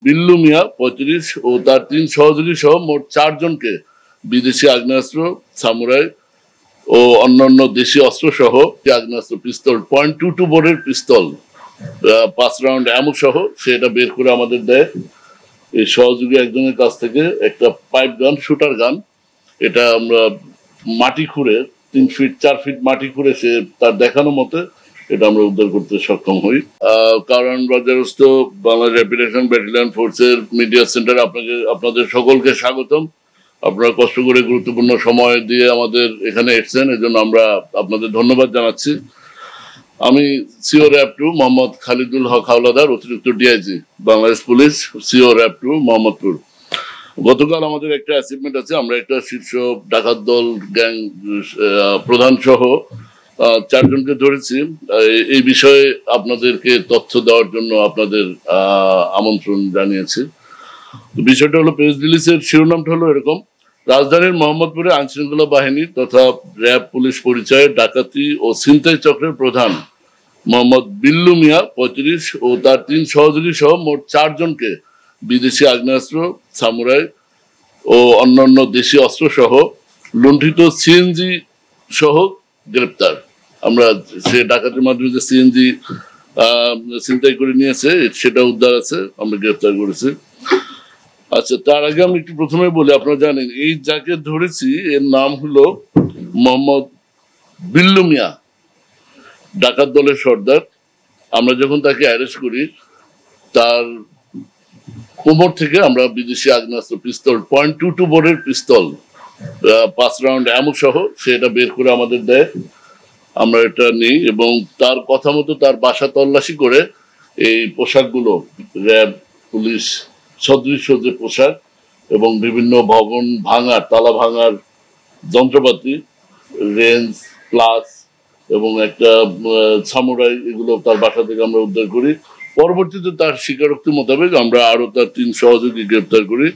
বিল্লু মিয়া ৩৫ ও তার ৩ সহযোগী সহ মোট ৪ জনকে বিদেশি আগ্নেয়াস্ত্র, সামুরাই ও অন্যান্য দেশীয় অস্ত্র সহ আগ্নেয়াস্ত্র, পিস্তল, .22 বোরের পিস্তল, ৫ রাউন্ড অ্যামো সহ সেটা বের করে আমাদের দেয়। এই সহযোগী একজনের কাছ থেকে একটা পাইপ গান, শুটার গান, এটা আমরা মাটি খুঁড়ে ৩ ফিট ৪ ফিট মাটি খুঁড়ে সে তার দেখানো মতে এটা আমরা উদ্ধার করতে সক্ষম হই। কারণ বাজারস্থ বাংলা র্যাপিড অ্যাকশন ব্যাটালিয়ন ফোর্সের মিডিয়া সেন্টার আপনাদের সকলকে স্বাগতম। আপনারা কষ্ট করে গুরুত্বপূর্ণ সময় দিয়ে আমাদের এখানে এসেছেন, এজন্য আমরা আপনাদের ধন্যবাদ জানাচ্ছি। আমি সিও র্যাব 2 মোহাম্মদ খালিদুল হক হাওলাদার, অতিরিক্ত DIG Bangladesh police, CO RAB 2 Mohammadpur. গতকাল আমাদের একটা অ্যাচিভমেন্ট আছে, আমরা একটা শীর্ষ ডাকাত দল গ্যাং প্রধান সহ ৪ জনকে ধরেছি। এই বিষয়ে আপনাদেরকে তথ্য দেওয়ার জন্য আপনাদের আমন্ত্রণ জানিয়েছি। বিষয়টা হলো, প্রেস রিলিজের শিরোনামটা হলো এরকম: রাজধানীর মোহাম্মদপুরে আইনশৃঙ্খলা বাহিনী তথা র্যাব পুলিশ পরিচয়ে ডাকাতি ও ছিনতাই চক্রের প্রধান মোহাম্মদ বিল্লু মিয়া ৩৫ ও তার ৩ সহযোগী সহ মোট ৪ জনকে বিদেশি আগ্নেয়াস্ত্র, সামুরাই ও অন্যান্য দেশীয় অস্ত্র সহ লুণ্ঠিত সিএনজি সহ গ্রেপ্তার। আমরা সে ডাকাতির মাধ্যমে যে সিএনজি ছিনতাই করে নিয়েছে সেটা উদ্ধার আছে, আমরা গ্রেপ্তার করেছি। আচ্ছা, তার আগে আমি একটু প্রথমে বলি, আপনারা জানেন এই যাকে ধরেছি এর নাম হলো মোহাম্মদ বিল্লু মিয়া, ডাকাত দলের সর্দার। আমরা যখন তাকে অ্যারেস্ট করি তার কোমর থেকে আমরা বিদেশি আগ্নেয়াস্ত্র, পিস্তল, .22 বোরের পিস্তল, ৫ রাউন্ড অ্যামো সহ সেটা বের করে আমাদের দেয়। আমরা এটা নিই এবং তার কথা মতো তার বাসা তল্লাশি করে এই পোশাকগুলো, র্যাব পুলিশ সদৃশ যে পোশাক এবং বিভিন্ন ভবন ভাঙার, তালা ভাঙার যন্ত্রপাতি, রেঞ্জ প্লাস এবং একটা সামুরাই, এগুলো তার বাসা থেকে আমরা উদ্ধার করি। পরবর্তীতে তার স্বীকারোক্তি মোতাবেক আমরা আরো তার ৩ সহযোগী গ্রেপ্তার করি।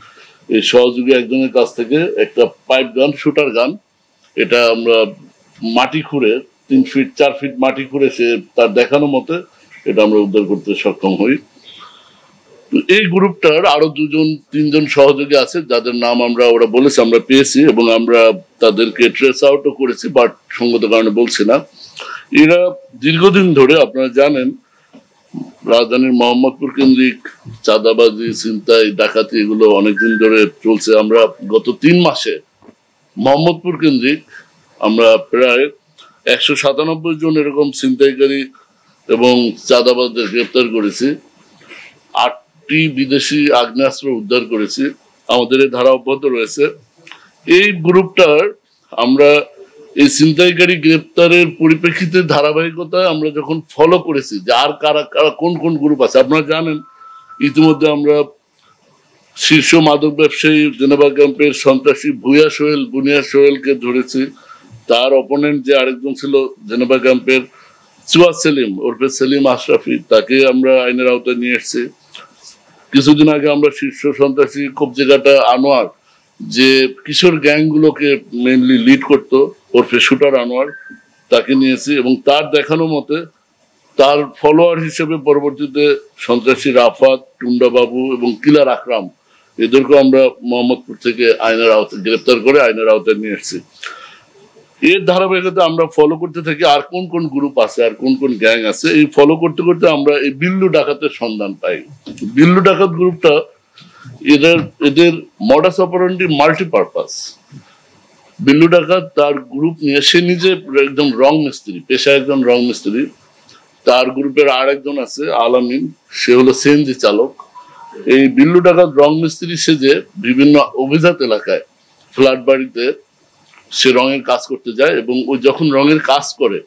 এই সহযোগী একজনের কাছ থেকে একটা পাইপ গান, শুটার গান, এটা আমরা মাটি খুঁড়ে ৩ ফিট ৪ ফিট মাটি খুঁড়ে সে তার দেখানো মতে এটা আমরা উদ্ধার করতে সক্ষম হই। এই গ্রুপটার আরো ৩ জন সহযোগী আছে যাদের নাম ওরা বলেছে, আমরা পেয়েছি এবং আমরা তাদেরকে ট্রেস আউটও করেছি, বাট সঙ্গত কারণে বলছি না। এরা দীর্ঘদিন ধরে, আপনারা জানেন রাজধানীর মোহাম্মদপুর কেন্দ্রিক চাঁদাবাজি, ছিনতাই, ডাকাতি এগুলো অনেকদিন ধরে চলছে। আমরা গত ৩ মাসে মোহাম্মদপুর কেন্দ্রিক আমরা প্রায় ১৯৭ জন এরকম ছিনতাইকারী এবং চাঁদাবাজদের গ্রেপ্তার করেছি। ৮টি বিদেশি আগ্নেয়াস্ত্র উদ্ধার করেছি। আমাদের এই ধারা অব্যাহত রয়েছে। এই গ্রুপটার আমরা এই ছিনতাইকারী গ্রেপ্তারের পরিপ্রেক্ষিতে ধারাবাহিকতায় আমরা যখন ফলো করেছি যে আর কারা কারা কোন কোন গ্রুপ আছে, আপনারা জানেন ইতিমধ্যে আমরা শীর্ষ মাদক ব্যবসায়ী জেনেভা ক্যাম্পের সন্ত্রাসী বুনিয়া সোহেলকে ধরেছি। তার অপোনেন্ট যে আরেকজন ছিল জেনেভা ক্যাম্পের চুয়া সেলিম ওরফে সেলিম আশরাফি, তাকে আমরা আইনের আওতায় নিয়ে এসেছি। কিছুদিন আগে আমরা শীর্ষ সন্ত্রাসী কবজেঘাটা আনোয়ার, যে কিশোর গ্যাং গুলোকে মেনলি লিড করতো, ওরফে শুটার আনোয়ার, তাকে নিয়েছি এবং তার দেখানো মতে তার ফলোয়ার হিসেবে পরবর্তীতে সন্ত্রাসী রাফাত, টুন্ডা বাবু এবং কিলার আকরাম, এদেরকে আমরা মোহাম্মদপুর থেকে আইনের আওতায় গ্রেপ্তার করে আইনের আওতায় নিয়ে এসেছি। এর ধারাবাহিকতা আমরা ফলো করতে থাকি আর কোন কোন গ্রুপ আছে, আর কোন কোন গ্যাং আছে। এই ফলো করতে করতে আমরা এই বিল্লু ডাকাতের সন্ধান পাই। বিল্লু ডাকাত গ্রুপটা, এদের মডাস অপারেন্ডি মাল্টিপারপাস। বিল্লু ডাকাত তার গ্রুপ নিয়ে, সে নিজে একজন রং মিস্ত্রি, পেশায় একজন রং মিস্ত্রি। তার গ্রুপের আর একজন আছে আলামিন, সে হলো সিএনজি চালক। এই বিল্লু ডাকাত রং মিস্ত্রি সেজে বিভিন্ন অভিজাত এলাকায়, ফ্ল্যাট বাড়িতে সে রঙের কাজ করতে যায় এবং ওই যখন রঙের কাজ করে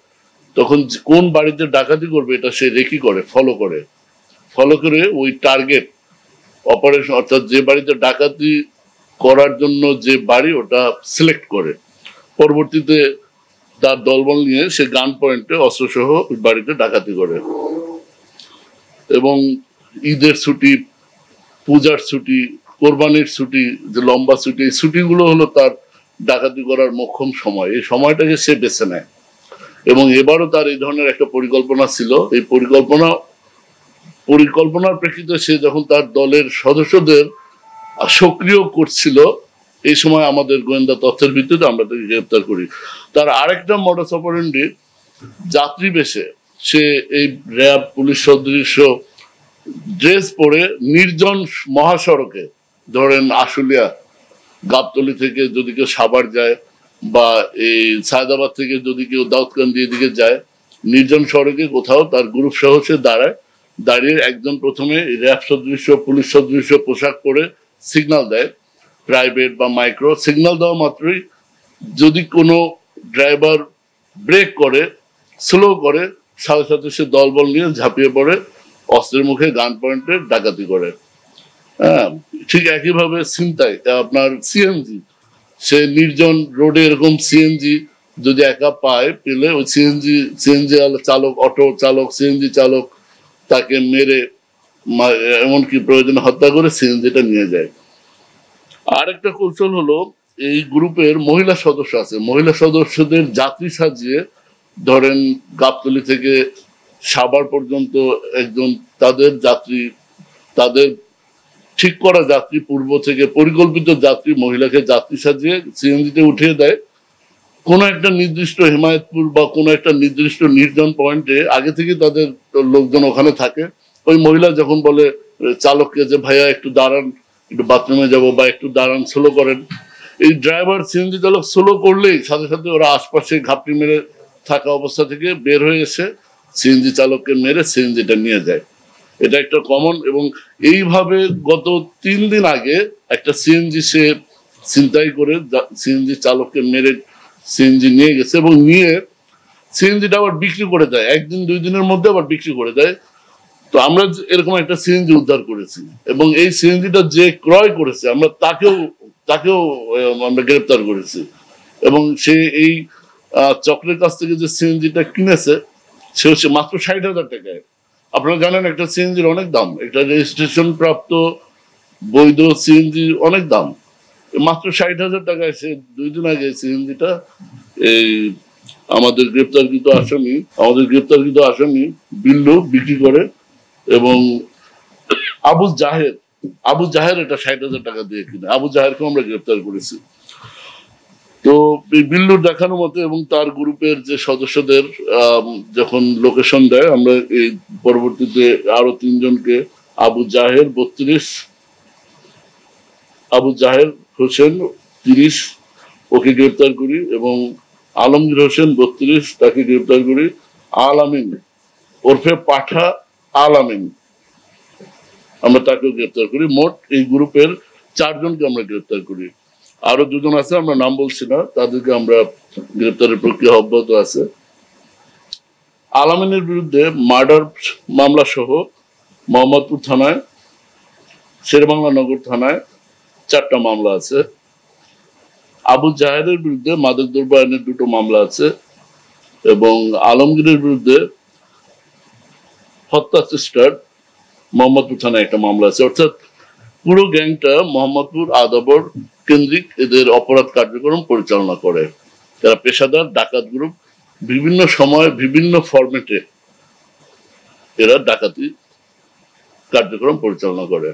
তখন কোন বাড়িতে ডাকাতি করবে এটা সে রেকি করে, ফলো করে ওই টার্গেট অপারেশন, অর্থাৎ যে বাড়িতে ডাকাতি করার জন্য যে বাড়ি ওটা সিলেক্ট করে, পরবর্তীতে তার দলবল নিয়ে সে গান পয়েন্টে অস্ত্রসহ ওই বাড়িতে ডাকাতি করে। এবং ঈদের ছুটি, পূজার ছুটি, কোরবানির ছুটি, যে লম্বা ছুটি, এই ছুটিগুলো হলো তার ডাকাতি করার মোক্ষম সময়। এই সময়টাকে সে বেছে নেয় এবং এবারও তার এই ধরনের একটা পরিকল্পনা ছিল। এই পরিকল্পনা পরিকল্পনার প্রেক্ষিতে সে যখন তার দলের সদস্যদের সক্রিয় করছিল, এই সময় আমাদের গোয়েন্দা তথ্যের ভিত্তিতে আমরা তাকে গ্রেপ্তার করি। তার আরেকটা মডাস অপারেন্ডি যাত্রী বেশে সে এই র্যাব পুলিশ সদৃশ ড্রেস পরে নির্জন মহাসড়কে, ধরেন আশুলিয়া গাবতলী থেকে যদি কেউ সাভার যায় বা এই সায়দাবাদ থেকে যদি কেউ দাউদকান্দি এদিকে যায়, নির্জন সড়কে কোথাও তার গ্রুপ সহ সে দাঁড়িয়ে একজন প্রথমে র্যাব সদৃশ পুলিশ সদৃশ পোশাক পরে সিগন্যাল দেয়, প্রাইভেট বা মাইক্রো। সিগন্যাল দেওয়া মাত্রই যদি কোনো ড্রাইভার ব্রেক করে, স্লো করে, সাথে সাথে সে দলবল নিয়ে ঝাঁপিয়ে পড়ে, অস্ত্রের মুখে গান পয়েন্টে ডাকাতি করে। হ্যাঁ, ঠিক একইভাবে ছিনতাই আপনার সিএনজি, সে নির্জন রোডে এরকম সিএনজি যদি একা পায়, পেলে ওই সিএনজি চালক, অটো চালক, সিএনজি চালক তাকে মেরে এমনকি প্রয়োজনে হত্যা করে সিএনজিটা নিয়ে যায়। আরেকটা কৌশল হলো, এই গ্রুপের মহিলা সদস্য আছে, মহিলা সদস্যদের যাত্রী সাজিয়ে, ধরেন গাবতলী থেকে সাভার পর্যন্ত একজন তাদের ঠিক করা যাত্রী, পূর্ব থেকে পরিকল্পিত যাত্রী মহিলাকে যাত্রী সাজিয়ে সিএনজিতে উঠিয়ে দেয়। কোনো একটা নির্দিষ্ট হিমায়তপুর বা কোনো একটা নির্দিষ্ট নির্জন পয়েন্টে আগে থেকে তাদের লোকজন ওখানে থাকে। ওই মহিলা যখন বলে চালককে যে ভাইয়া একটু দাঁড়ান, একটু বাথরুমে যাব, বা একটু দাঁড়ান, স্লো করেন, এই ড্রাইভার সিএনজি চালক স্লো করলেই সাথে সাথে ওরা আশপাশে ঘাপটি মেরে থাকা অবস্থা থেকে বের হয়ে এসে সিএনজি চালককে মেরে সিএনজিটা নিয়ে যায়। এটা একটা কমন। এবং এইভাবে গত 3 দিন আগে একটা সিএনজি সে ছিনতাই করে সিএনজি চালককে মেরে সিএনজি নিয়ে গেছে, এবং নিয়ে সিএনজিটা আবার বিক্রি করে দেয়, 1-2 দিনের মধ্যে আবার বিক্রি করে দেয়। তো আমরা এরকম একটা সিএনজি উদ্ধার করেছি, এবং এই সিএনজিটা যে ক্রয় করেছে আমরা তাকেও আমরা গ্রেপ্তার করেছি। এবং সে এই চক্রের কাছ থেকে যে সিএনজিটা কিনেছে সে হচ্ছে মাত্র 60,000 টাকায়। আপনারা জানেন একটা সিএনজির অনেক দাম, একটা রেজিস্ট্রেশন প্রাপ্ত বৈধ সিএনজি অনেক দাম। মাত্র 60,000 টাকায় সে 2 দিন আগে সিএনজিটা এই আমাদের গ্রেপ্তারকৃত আসামি বিল্লু বিক্রি করে। এবং আবু জাহের এটা 60,000 টাকা দিয়ে কিনে, আবু জাহেরকেও আমরা গ্রেপ্তার করেছি। তো এই বিল্লুর দেখানো মতো এবং তার গ্রুপের যে সদস্যদের যখন লোকেশন দেয়, আমরা এই পরবর্তীতে আরো 3 জনকে, আবু জাহের হোসেন 30 ওকে গ্রেপ্তার করি, এবং আলমগীর হোসেন 32 তাকে গ্রেপ্তার করি। আল আমিন ওরফে পাঠা আল আমিন আমরা তাকেও গ্রেপ্তার করি। মোট এই গ্রুপের 4 জনকে আমরা গ্রেপ্তার করি। আরো 2 জন আছে, আমরা নাম বলছি না, তাদেরকে আমরা গ্রেপ্তারের প্রক্রিয়া অব্যাহত আছে। আলামিনের বিরুদ্ধে মার্ডার মামলা সহ মোহাম্মদপুর থানায়, শেরেবাংলা নগর থানায় 4টা মামলা আছে। আবু জাহেদের বিরুদ্ধে মাদকদ্রব্য আইনের 2টো মামলা আছে, এবং আলমগীরের বিরুদ্ধে হত্যা চেষ্টার মোহাম্মদপুর থানায় একটা মামলা আছে। অর্থাৎ পুরো গ্যাংটা মোহাম্মদপুর আদাবর কেন্দ্রিক এদের অপরাধ কার্যক্রম পরিচালনা করে। এরা পেশাদার ডাকাত গ্রুপ, বিভিন্ন সময় বিভিন্ন ফরম্যাটে এরা ডাকাতি কার্যক্রম পরিচালনা করে।